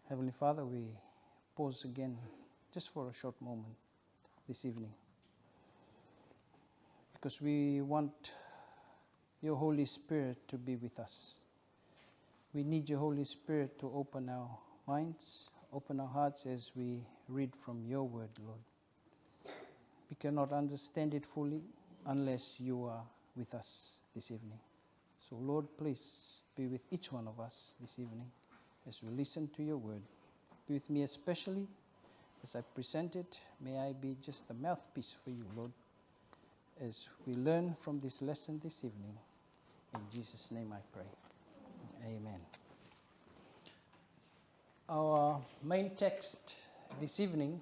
Heavenly Father, we pause again just for a short moment this evening, because we want your Holy Spirit to be with us. We need your Holy Spirit to open our minds, open our hearts as we read from your word, Lord. We cannot understand it fully unless you are with us this evening. So, Lord, please be with each one of us this evening as we listen to your word. Be with me especially as I present it. May I be just a mouthpiece for you, Lord, as we learn from this lesson this evening. In Jesus' name I pray. Amen. Our main text this evening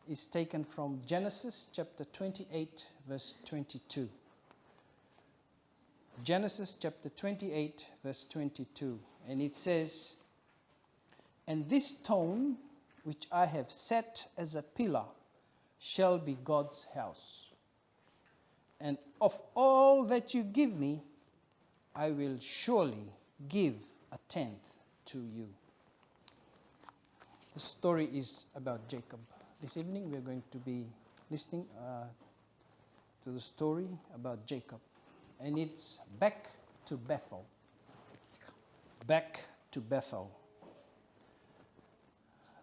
is taken from Genesis chapter 28, verse 22. Genesis chapter 28, verse 22. And it says, "And this stone which I have set as a pillar shall be God's house. And of all that you give me, I will surely give a tenth to you." The story is about Jacob. This evening we are going to be listening to the story about Jacob. And it's back to Bethel. Back to Bethel.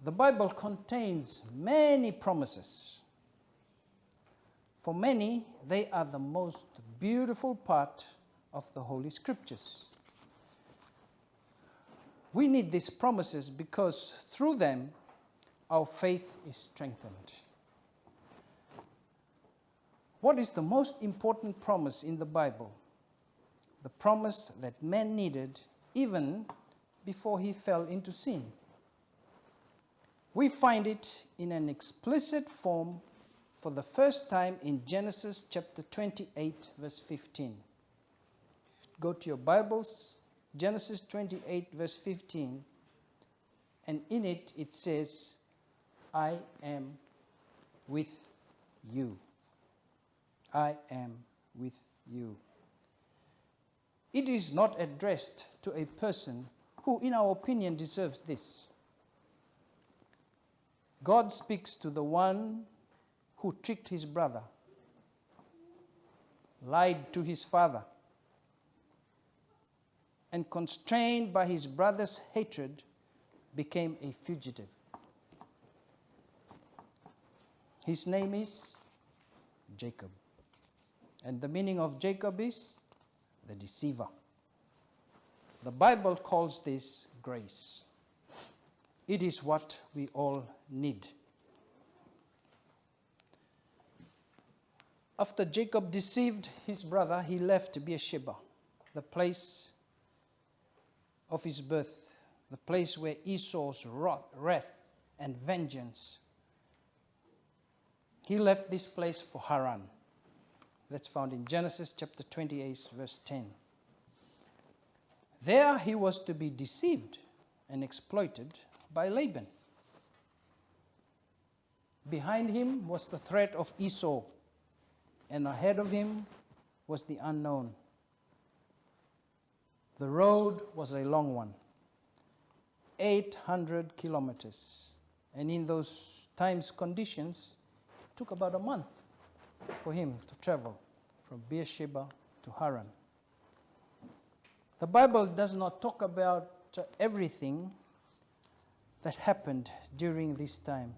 The Bible contains many promises. For many, they are the most beautiful part of the Holy Scriptures. We need these promises because through them, our faith is strengthened. What is the most important promise in the Bible? The promise that man needed even before he fell into sin. We find it in an explicit form for the first time in Genesis chapter 28, verse 15. Go to your Bibles, Genesis 28, verse 15, and in it, it says, "I am with you. I am with you." It is not addressed to a person who, in our opinion, deserves this. God speaks to the one who tricked his brother, lied to his father, and constrained by his brother's hatred, became a fugitive. His name is Jacob. And the meaning of Jacob is the deceiver. The Bible calls this grace. It is what we all need. After Jacob deceived his brother, he left Beersheba, the place of his birth, the place where Esau's wrath and vengeance. He left this place for Haran. That's found in Genesis chapter 28, verse 10. There he was to be deceived and exploited by Laban. Behind him was the threat of Esau, and ahead of him was the unknown. The road was a long one, 800 kilometers. And in those times conditions, it took about a month for him to travel from Beersheba to Haran. The Bible does not talk about everything that happened during this time,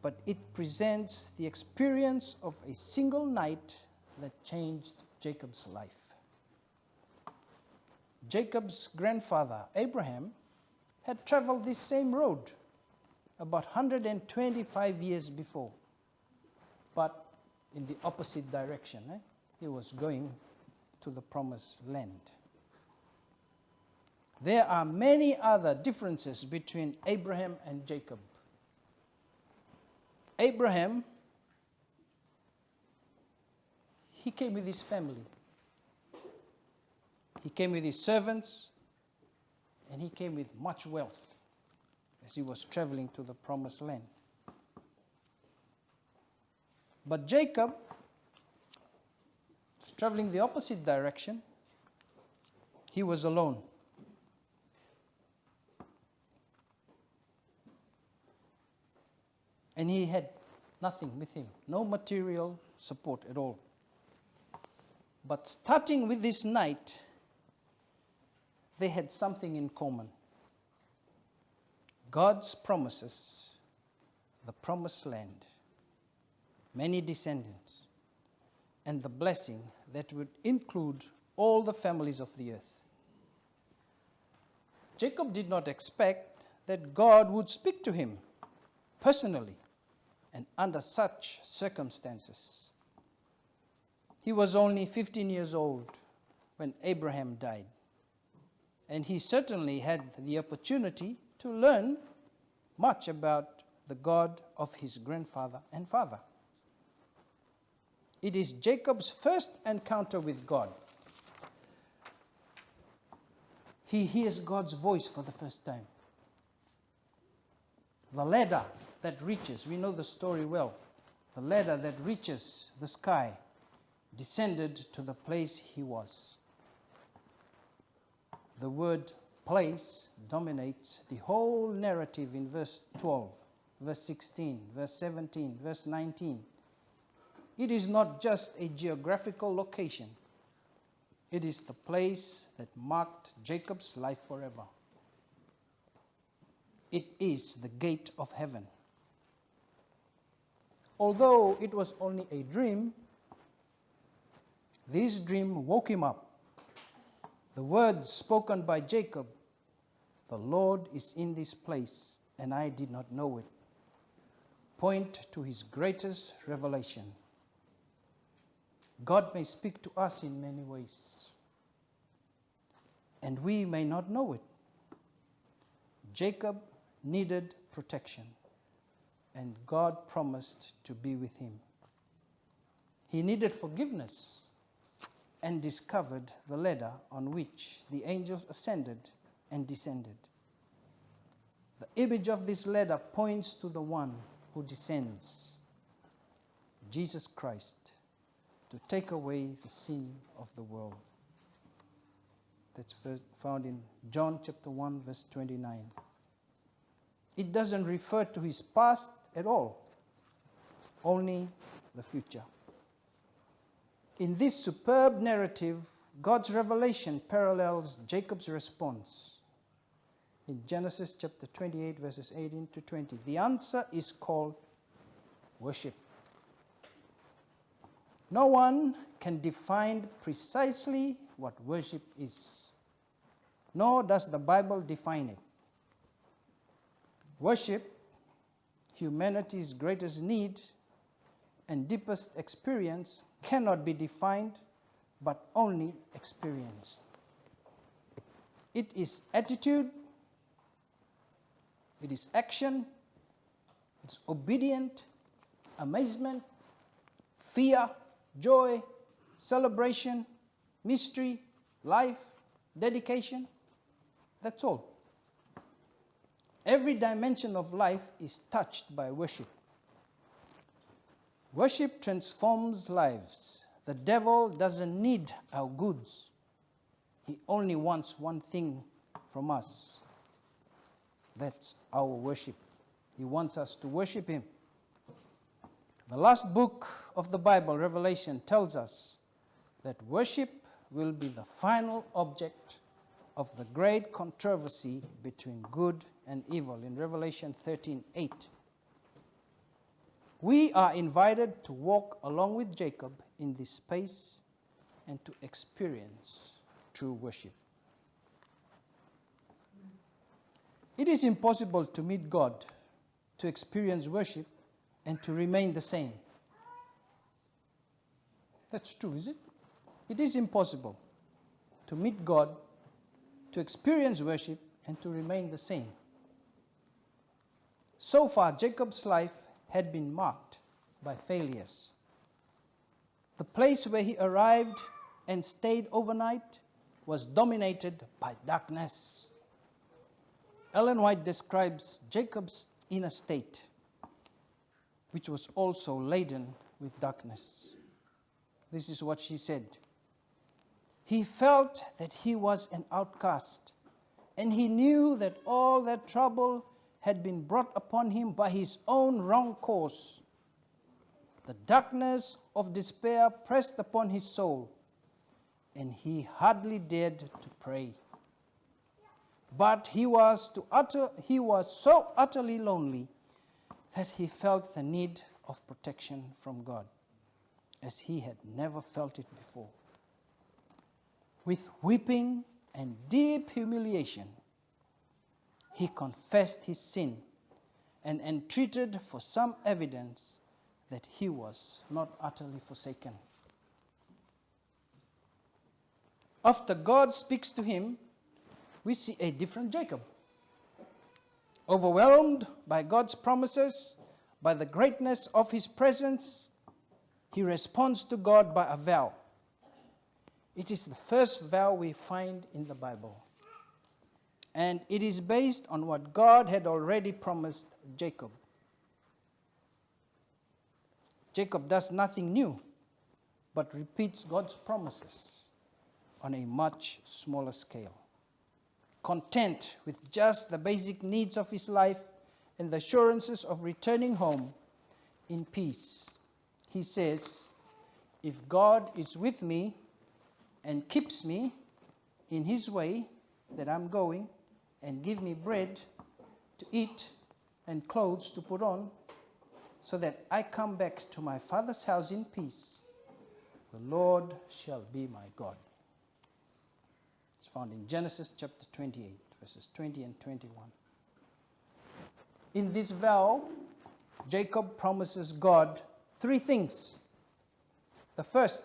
but it presents the experience of a single night that changed Jacob's life. Jacob's grandfather, Abraham, had traveled this same road about 125 years before, but in the opposite direction. He was going to the promised land. There are many other differences between Abraham and Jacob. Abraham, he came with his family. He came with his servants, and he came with much wealth as he was traveling to the promised land. But Jacob was traveling the opposite direction. He was alone. And he had nothing with him, no material support at all. But starting with this night, they had something in common. God's promises, the promised land, many descendants, and the blessing that would include all the families of the earth. Jacob did not expect that God would speak to him personally and under such circumstances. He was only 15 years old when Abraham died, and he certainly had the opportunity to learn much about the God of his grandfather and father. It is Jacob's first encounter with God. He hears God's voice for the first time. The ladder that reaches, we know the story well, the ladder that reaches the sky descended to the place he was. The word place dominates the whole narrative in verse 12, verse 16, verse 17, verse 19. It is not just a geographical location. It is the place that marked Jacob's life forever. It is the gate of heaven. Although it was only a dream, this dream woke him up. The words spoken by Jacob, "The Lord is in this place, and I did not know it," point to his greatest revelation. God may speak to us in many ways, and we may not know it. Jacob needed protection, and God promised to be with him. He needed forgiveness, and discovered the ladder on which the angels ascended and descended. The image of this ladder points to the one who descends, Jesus Christ, to take away the sin of the world. That's found in John chapter 1, verse 29. It doesn't refer to his past at all, only the future. In this superb narrative, God's revelation parallels Jacob's response. In Genesis chapter 28, verses 18 to 20, the answer is called worship. No one can define precisely what worship is, nor does the Bible define it. Worship, humanity's greatest need and deepest experience, cannot be defined, but only experienced. It is attitude, it is action, it's obedient, amazement, fear, joy, celebration, mystery, life, dedication. That's all. Every dimension of life is touched by worship. Worship transforms lives. The devil doesn't need our goods. He only wants one thing from us. That's our worship. He wants us to worship him. The last book of the Bible, Revelation, tells us that worship will be the final object of the great controversy between good and evil in Revelation 13:8. We are invited to walk along with Jacob in this space and to experience true worship. It is impossible to meet God, to experience worship, and to remain the same. That's true, is it? It is impossible to meet God, to experience worship, and to remain the same. So far, Jacob's life had been marked by failures. The place where he arrived and stayed overnight was dominated by darkness. Ellen White describes Jacob's inner state, which was also laden with darkness. This is what she said. He felt that he was an outcast, and he knew that all that trouble had been brought upon him by his own wrong course. The darkness of despair pressed upon his soul, and he hardly dared to pray. But he was so utterly lonely that he felt the need of protection from God, as he had never felt it before. With weeping and deep humiliation, he confessed his sin and entreated for some evidence that he was not utterly forsaken. After God speaks to him, we see a different Jacob. Overwhelmed by God's promises, by the greatness of his presence, he responds to God by a vow. It is the first vow we find in the Bible. And it is based on what God had already promised Jacob. Jacob does nothing new, but repeats God's promises on a much smaller scale. Content with just the basic needs of his life and the assurances of returning home in peace, he says, if God is with me and keeps me in his way that I'm going, and give me bread to eat and clothes to put on, so that I come back to my father's house in peace, the Lord shall be my God. It's found in Genesis chapter 28, verses 20 and 21. In this vow, Jacob promises God three things. The first,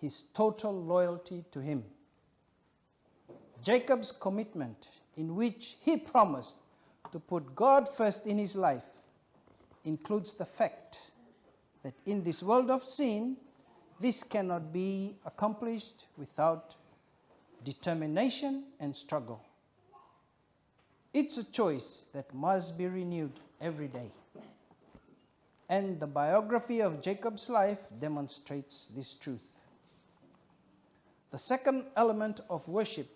his total loyalty to him. Jacob's commitment, in which he promised to put God first in his life, includes the fact that in this world of sin, this cannot be accomplished without determination and struggle. It's a choice that must be renewed every day. And the biography of Jacob's life demonstrates this truth. The second element of worship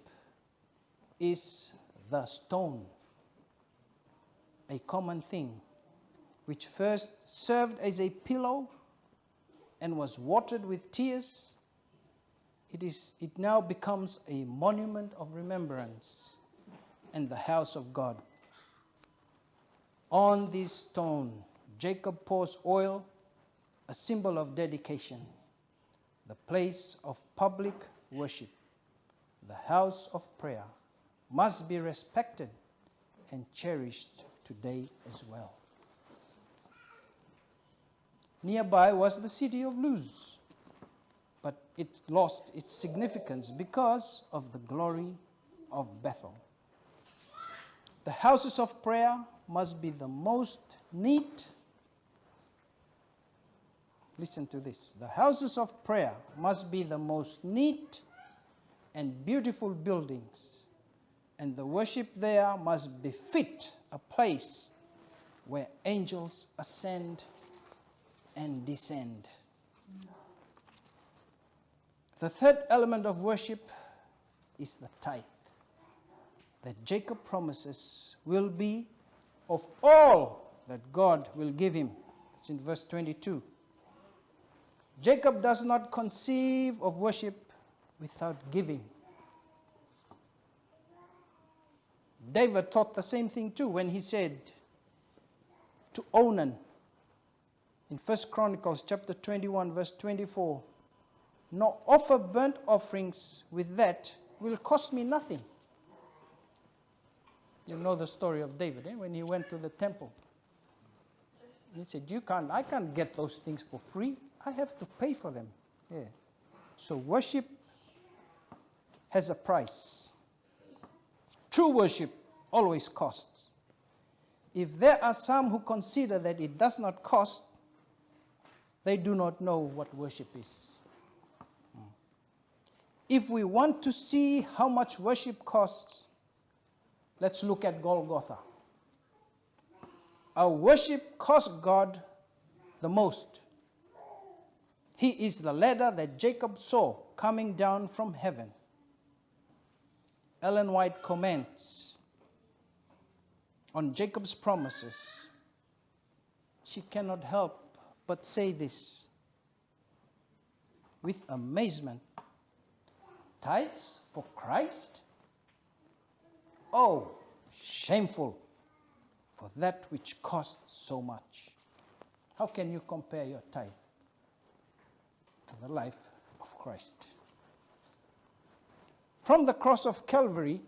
is the stone, a common thing, which first served as a pillow and was watered with tears. It now becomes a monument of remembrance in the house of God. On this stone, Jacob pours oil, a symbol of dedication, the place of public worship, the house of prayer, must be respected and cherished today as well. Nearby was the city of Luz, but it lost its significance because of the glory of Bethel. The houses of prayer must be the most neat. Listen to this. The houses of prayer must be the most neat and beautiful buildings, and the worship there must befit a place where angels ascend and descend. The third element of worship is the tithe that Jacob promises will be of all that God will give him. It's in verse 22. Jacob does not conceive of worship without giving. David thought the same thing too when he said to Onan in 1 Chronicles chapter 21 verse 24, "Nor offer burnt offerings with that will cost me nothing." You know the story of David, when he went to the temple. He said, I can't get those things for free. I have to pay for them. Yeah. So worship has a price. True worship always costs. If there are some who consider that it does not cost, they do not know what worship is. If we want to see how much worship costs, let's look at Golgotha. Our worship costs God the most. He is the ladder that Jacob saw coming down from heaven. Ellen White comments on Jacob's promises, she cannot help but say this with amazement. Tithes for Christ? Oh, shameful for that which costs so much. How can you compare your tithe to the life of Christ? From the cross of Calvary,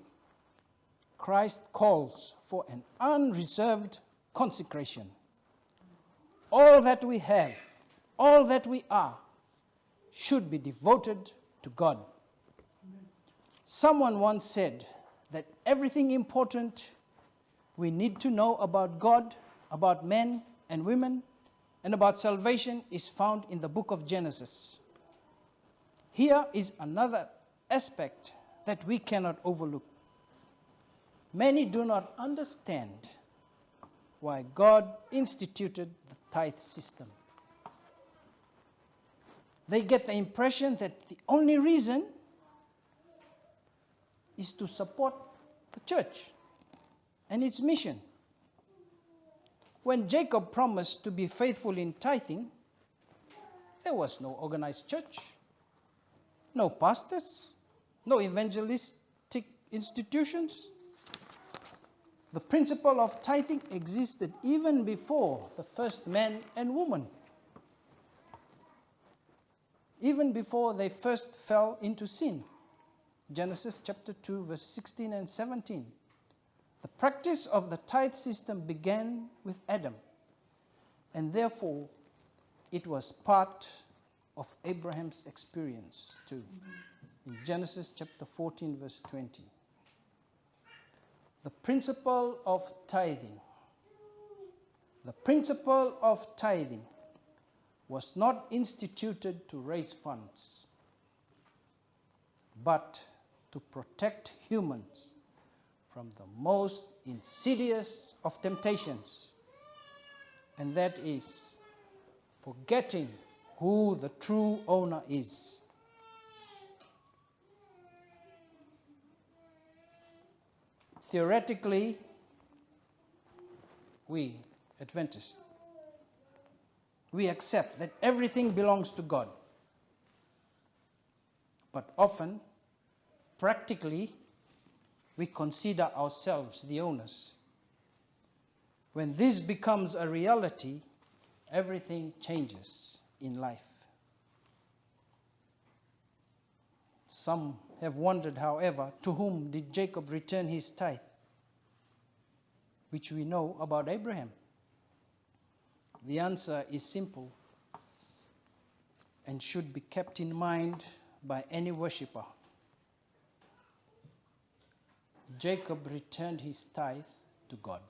Christ calls for an unreserved consecration. All that we have, all that we are, should be devoted to God. Someone once said that everything important we need to know about God, about men and women, and about salvation is found in the book of Genesis. Here is another aspect that we cannot overlook. Many do not understand why God instituted the tithe system. They get the impression that the only reason is to support the church and its mission. When Jacob promised to be faithful in tithing, there was no organized church, no pastors, no evangelistic institutions. The principle of tithing existed even before the first man and woman, even before they first fell into sin. Genesis chapter 2, verse 16 and 17. The practice of the tithe system began with Adam, and therefore it was part of Abraham's experience too. In Genesis chapter 14, verse 20. The principle of tithing. The principle of tithing was not instituted to raise funds, but to protect humans from the most insidious of temptations, and that is forgetting who the true owner is. Theoretically, we Adventists, we accept that everything belongs to God. But often, practically, we consider ourselves the owners. When this becomes a reality, everything changes in life. Some have wondered, however, to whom did Jacob return his tithe, which we know about Abraham? The answer is simple and should be kept in mind by any worshipper. Jacob returned his tithe to God.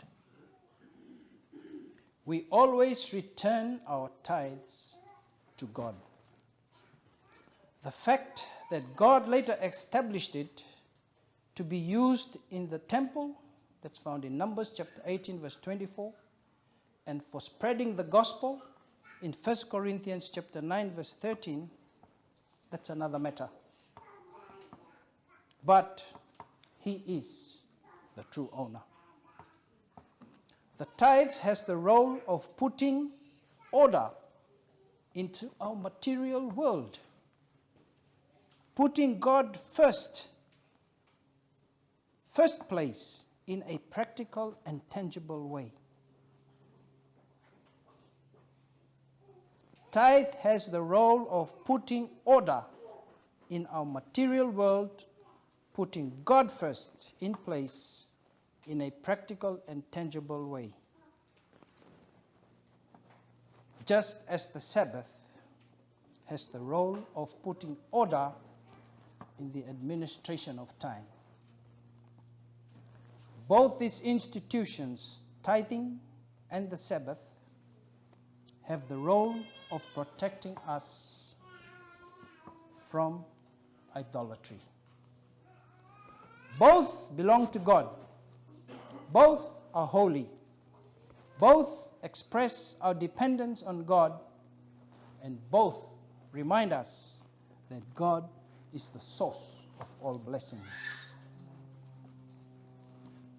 We always return our tithes to God. The fact that God later established it to be used in the temple, that's found in Numbers chapter 18, verse 24, and for spreading the gospel in 1 Corinthians chapter 9, verse 13, that's another matter. But He is the true owner. The tithes has the role of putting order into our material world, putting God first place in a practical and tangible way. Tithe has the role of putting order in our material world, putting God first in place in a practical and tangible way. Just as the Sabbath has the role of putting order in the administration of time. Both these institutions, tithing and the Sabbath, have the role of protecting us from idolatry. Both belong to God. Both are holy. Both express our dependence on God, and both remind us that God is the source of all blessings.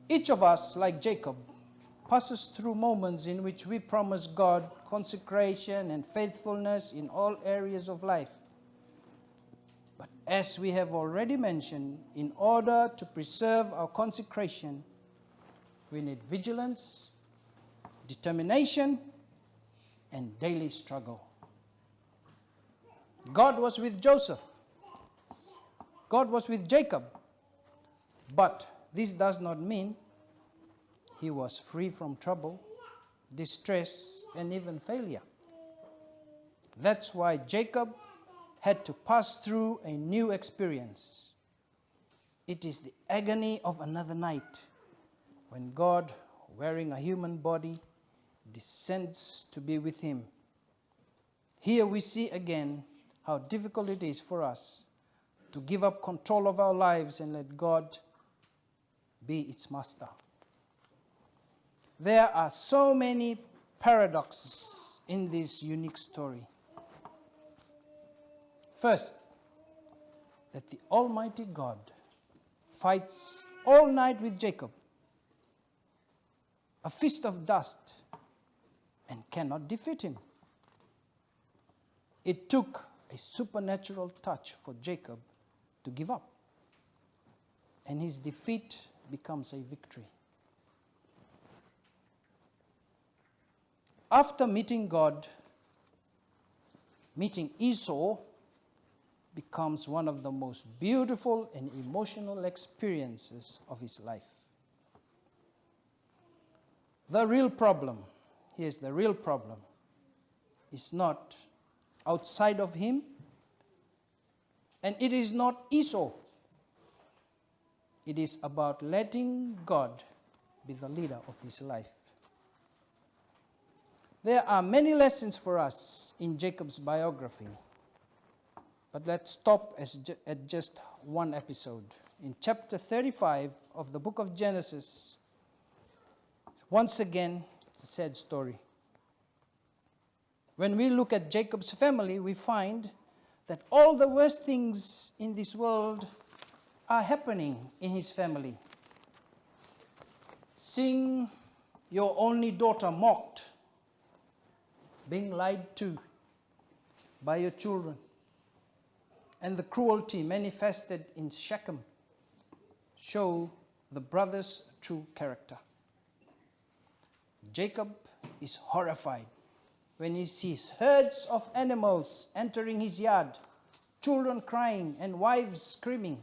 Each of us, like Jacob, passes through moments in which we promise God consecration and faithfulness in all areas of life. But as we have already mentioned, in order to preserve our consecration, we need vigilance, determination, and daily struggle. God was with Joseph. God was with Jacob. But this does not mean he was free from trouble, distress, and even failure. That's why Jacob had to pass through a new experience. It is the agony of another night when God, wearing a human body, descends to be with him. Here we see again how difficult it is for us to give up control of our lives and let God be its master. There are so many paradoxes in this unique story. First, that the Almighty God fights all night with Jacob, a fist of dust, and cannot defeat him. It took a supernatural touch for Jacob to give up, and his defeat becomes a victory. After meeting God, meeting Esau becomes one of the most beautiful and emotional experiences of his life. The real problem, here's the real problem, is not outside of him, and it is not Esau. It is about letting God be the leader of his life. There are many lessons for us in Jacob's biography, but let's stop at just one episode. In chapter 35 of the book of Genesis, once again, it's a sad story. When we look at Jacob's family, we find that all the worst things in this world are happening in his family. Seeing your only daughter mocked, being lied to by your children, and the cruelty manifested in Shechem show the brothers' true character. Jacob is horrified when he sees herds of animals entering his yard, children crying and wives screaming.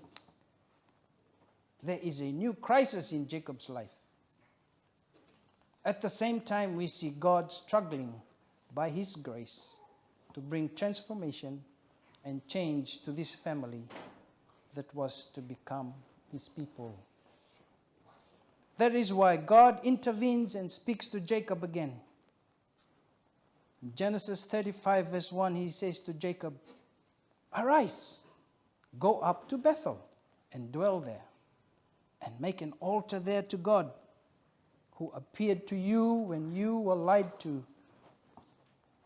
There is a new crisis in Jacob's life. At the same time, we see God struggling by his grace to bring transformation and change to this family that was to become his people. That is why God intervenes and speaks to Jacob again. In Genesis 35 verse 1, he says to Jacob, "Arise, go up to Bethel and dwell there, and make an altar there to God, who appeared to you when you were lied to,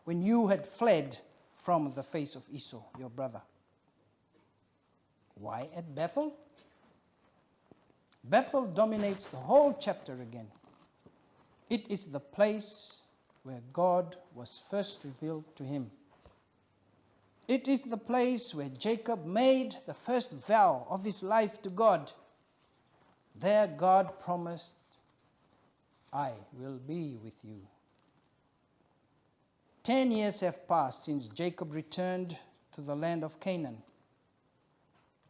when you had fled from the face of Esau, your brother." Why at Bethel? Bethel dominates the whole chapter again. It is the place where God was first revealed to him. It is the place where Jacob made the first vow of his life to God. There God promised, "I will be with you." 10 years have passed since Jacob returned to the land of Canaan,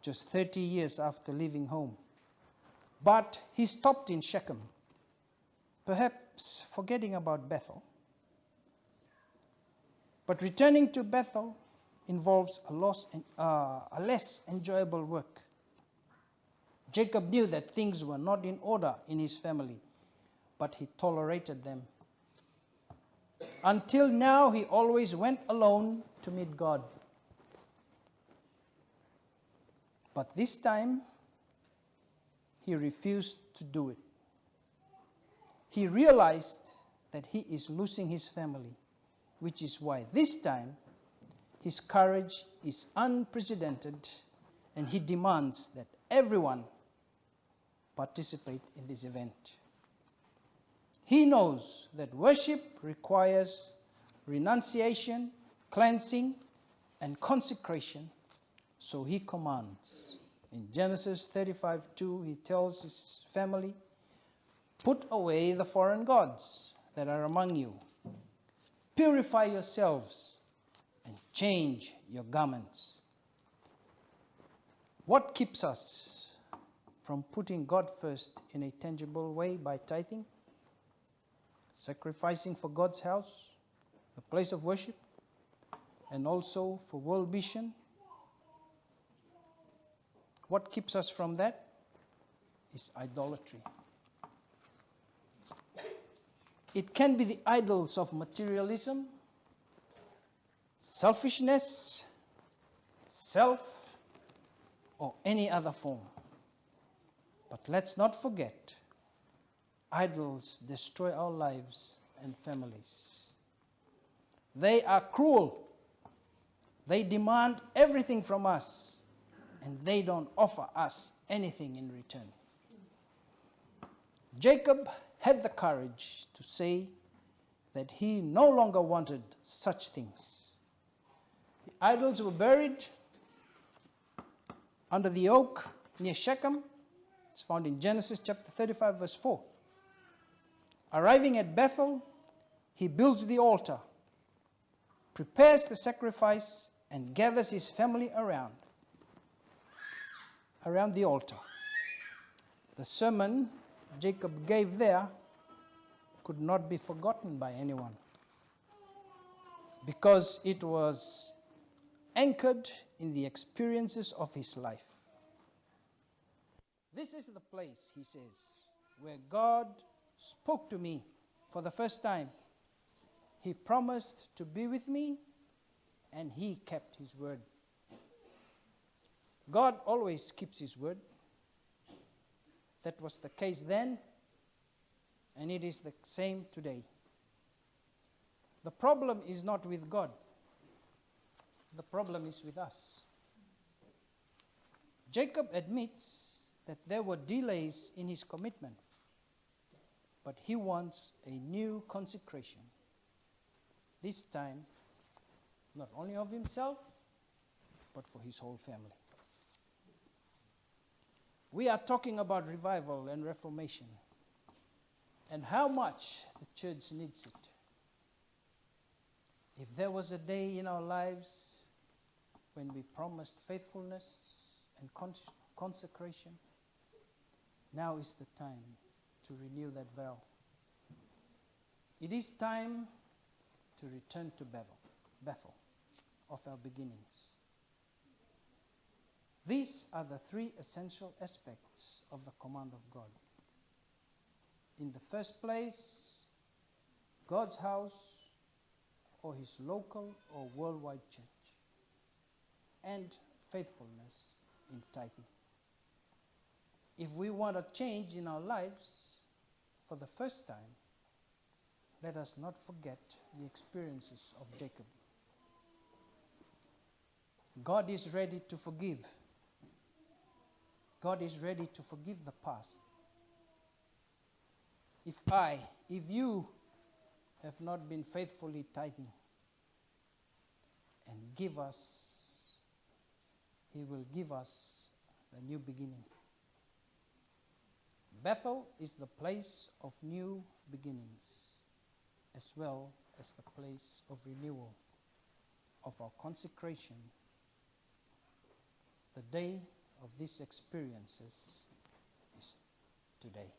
just 30 years after leaving home. But he stopped in Shechem, perhaps forgetting about Bethel. But returning to Bethel involves a less enjoyable work. Jacob knew that things were not in order in his family, but he tolerated them. Until now, he always went alone to meet God. But this time, he refused to do it. He realized that he is losing his family, which is why this time his courage is unprecedented, and he demands that everyone participate in this event. He knows that worship requires renunciation, cleansing, and consecration, so he commands. In Genesis 35:2, he tells his family, "Put away the foreign gods that are among you. Purify yourselves and change your garments." What keeps us from putting God first in a tangible way? By tithing, sacrificing for God's house, the place of worship, and also for world vision. What keeps us from that is idolatry. It can be the idols of materialism, selfishness, self, or any other form. But let's not forget, idols destroy our lives and families. They are cruel. They demand everything from us, and they don't offer us anything in return. Jacob had the courage to say that he no longer wanted such things. The idols were buried under the oak near Shechem. It's found in Genesis chapter 35, verse 4. Arriving at Bethel, he builds the altar, prepares the sacrifice, and gathers his family around the altar. The sermon Jacob gave there could not be forgotten by anyone, because it was anchored in the experiences of his life. "This is the place," he says, "where God spoke to me for the first time. He promised to be with me, and he kept his word." God always keeps his word. That was the case then, and it is the same today. The problem is not with God. The problem is with us. Jacob admits that there were delays in his commitment, but he wants a new consecration. This time, not only of himself, but for his whole family. We are talking about revival and reformation, and how much the church needs it. If there was a day in our lives when we promised faithfulness and consecration, now is the time to renew that vow. It is time to return to Bethel of our beginnings. These are the three essential aspects of the command of God. In the first place, God's house or his local or worldwide church, and faithfulness in tithing. If we want a change in our lives for the first time, let us not forget the experiences of Jacob. God is ready to forgive. God is ready to forgive the past. If you have not been faithfully tithing, and He will give us a new beginning. Bethel is the place of new beginnings, as well as the place of renewal of our consecration. The day of these experiences is today.